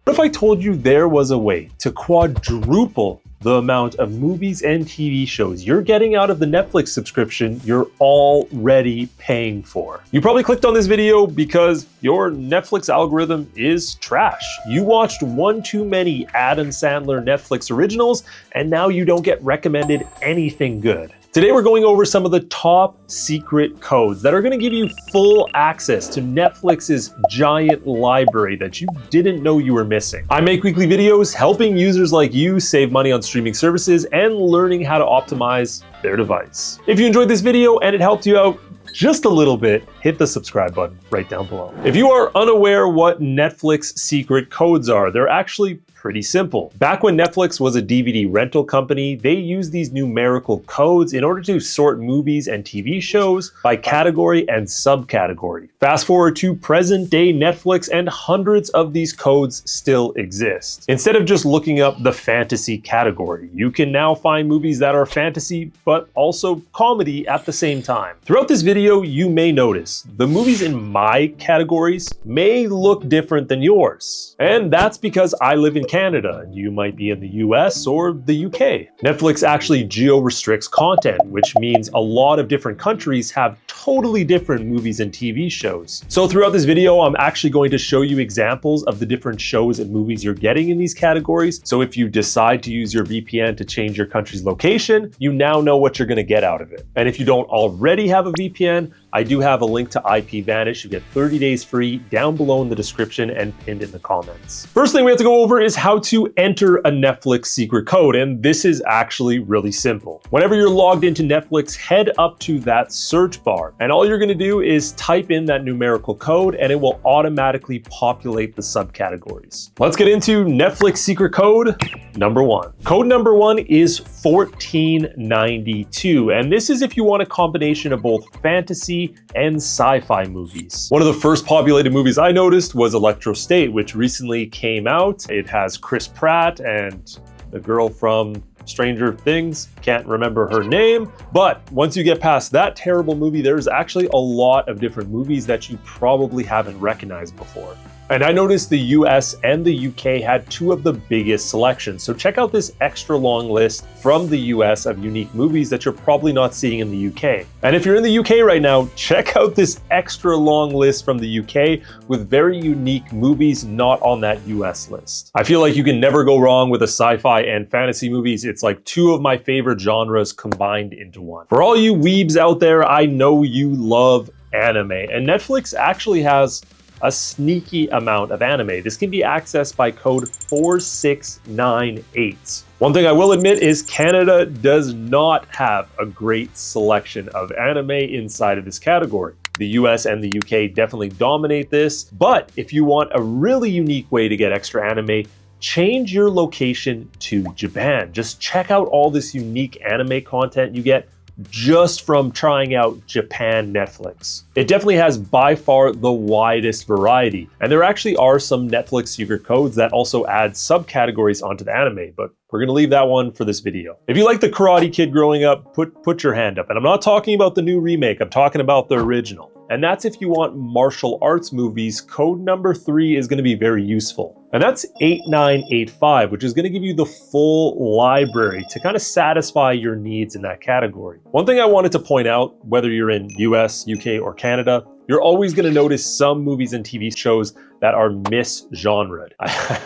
What if I told you there was a way to quadruple the amount of movies and TV shows you're getting out of the Netflix subscription you're already paying for? You probably clicked on this video because your Netflix algorithm is trash. You watched one too many Adam Sandler Netflix originals, and now you don't get recommended anything good. Today we're going over some of the top secret codes that are going to give you full access to Netflix's giant library that you didn't know you were missing. I make weekly videos helping users like you save money on streaming services and learning how to optimize their device. If you enjoyed this video and it helped you out just a little bit, hit the subscribe button right down below. If you are unaware what Netflix secret codes are, they're actually pretty simple. Back when Netflix was a DVD rental company, they used these numerical codes in order to sort movies and TV shows by category and subcategory. Fast forward to present day Netflix and hundreds of these codes still exist. Instead of just looking up the fantasy category, you can now find movies that are fantasy but also comedy at the same time. Throughout this video, you may notice the movies in my categories may look different than yours. And that's because I live in Canada and you might be in the US or the UK. Netflix actually geo-restricts content, which means a lot of different countries have totally different movies and TV shows. So throughout this video, I'm actually going to show you examples of the different shows and movies you're getting in these categories. So if you decide to use your VPN to change your country's location, you now know what you're going to get out of it. And if you don't already have a VPN, I do have a link to IPVanish. You get 30 days free down below in the description and pinned in the comments. First thing we have to go over is how to enter a Netflix secret code, and this is actually really simple. Whenever you're logged into Netflix, head up to that search bar, and all you're gonna do is type in that numerical code and it will automatically populate the subcategories. Let's get into Netflix secret code number one. Code number one is 1492, and this is if you want a combination of both fantasy and sci-fi movies. One of the first populated movies I noticed was Electro State, which recently came out. It has Chris Pratt and the girl from Stranger Things, can't remember her name. But once you get past that terrible movie, there's actually a lot of different movies that you probably haven't recognized before. And I noticed the US and the UK had two of the biggest selections. So check out this extra long list from the US of unique movies that you're probably not seeing in the UK. And if you're in the UK right now, check out this extra long list from the UK with very unique movies not on that US list. I feel like you can never go wrong with a sci-fi and fantasy movies. It's like two of my favorite genres combined into one. For all you weebs out there, I know you love anime, and Netflix actually has a sneaky amount of anime. This can be accessed by code 4698. One thing I will admit is Canada does not have a great selection of anime inside of this category. The US and the UK definitely dominate this, but if you want a really unique way to get extra anime, change your location to Japan. Just check out all this unique anime content you get just from trying out Japan Netflix. It definitely has by far the widest variety, and there actually are some Netflix secret codes that also add subcategories onto the anime, but we're gonna leave that one for this video. If you like the Karate Kid growing up, put your hand up. And I'm not talking about the new remake, I'm talking about the original. And that's if you want martial arts movies, code number 3 is gonna be very useful. And that's 8985, which is gonna give you the full library to kind of satisfy your needs in that category. One thing I wanted to point out, whether you're in US, UK, or Canada, you're always gonna notice some movies and TV shows that are misgenred. I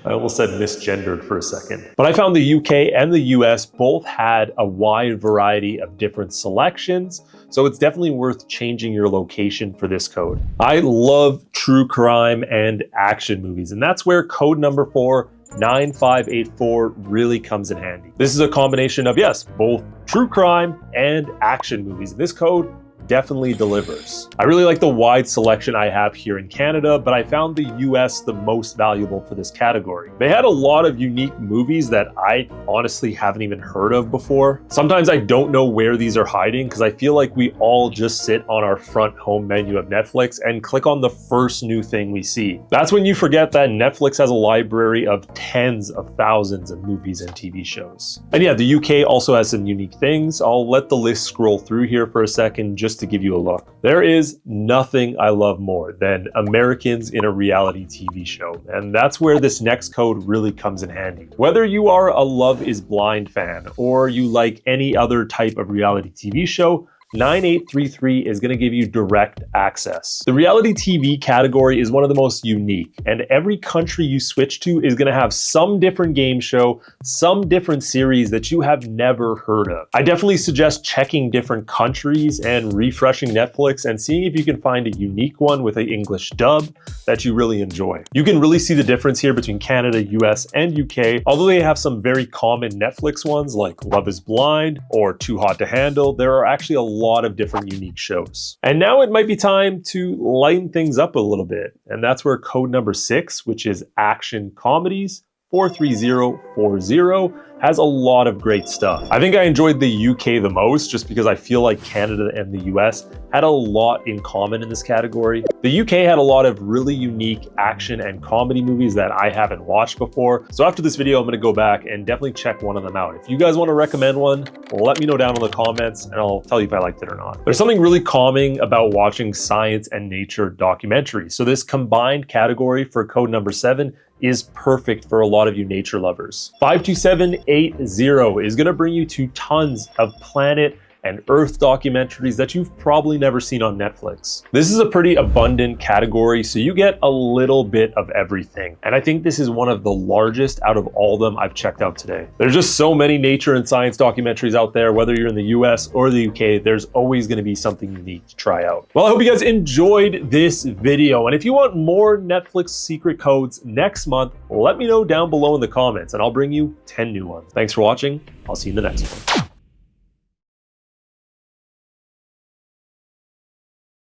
almost said misgendered for a second. But I found the UK and the US both had a wide variety of different selections, so it's definitely worth changing your location for this code. I love true crime and action movies, and that's where code number 49584 really comes in handy. This is a combination of, yes, both true crime and action movies. This code definitely delivers. I really like the wide selection I have here in Canada, but I found the US the most valuable for this category. They had a lot of unique movies that I honestly haven't even heard of before. Sometimes I don't know where these are hiding because I feel like we all just sit on our front home menu of Netflix and click on the first new thing we see. That's when you forget that Netflix has a library of tens of thousands of movies and TV shows. And yeah, the UK also has some unique things. I'll let the list scroll through here for a second just just to give you a look. There is nothing I love more than Americans in a reality TV show, and that's where this next code really comes in handy. Whether you are a Love is Blind fan or you like any other type of reality TV show, 9833 is going to give you direct access. The reality TV category is one of the most unique, and every country you switch to is going to have some different game show, some different series that you have never heard of. I definitely suggest checking different countries and refreshing Netflix and seeing if you can find a unique one with an English dub that you really enjoy. You can really see the difference here between Canada, US, and UK. Although they have some very common Netflix ones like Love is Blind or Too Hot to Handle, there are actually a lot of different unique shows. And now it might be time to lighten things up a little bit. And that's where code number 6, which is action comedies, 43040, has a lot of great stuff. I think I enjoyed the UK the most just because I feel like Canada and the US had a lot in common in this category. The UK had a lot of really unique action and comedy movies that I haven't watched before. So after this video, I'm gonna go back and definitely check one of them out. If you guys wanna recommend one, let me know down in the comments and I'll tell you if I liked it or not. There's something really calming about watching science and nature documentaries. So this combined category for code number 7 is perfect for a lot of you nature lovers. 52780 is gonna bring you to tons of planet and Earth documentaries that you've probably never seen on Netflix. This is a pretty abundant category, so you get a little bit of everything. And I think this is one of the largest out of all of them I've checked out today. There's just so many nature and science documentaries out there, whether you're in the US or the UK, there's always gonna be something unique to try out. Well, I hope you guys enjoyed this video. And if you want more Netflix secret codes next month, let me know down below in the comments and I'll bring you 10 new ones. Thanks for watching. I'll see you in the next one.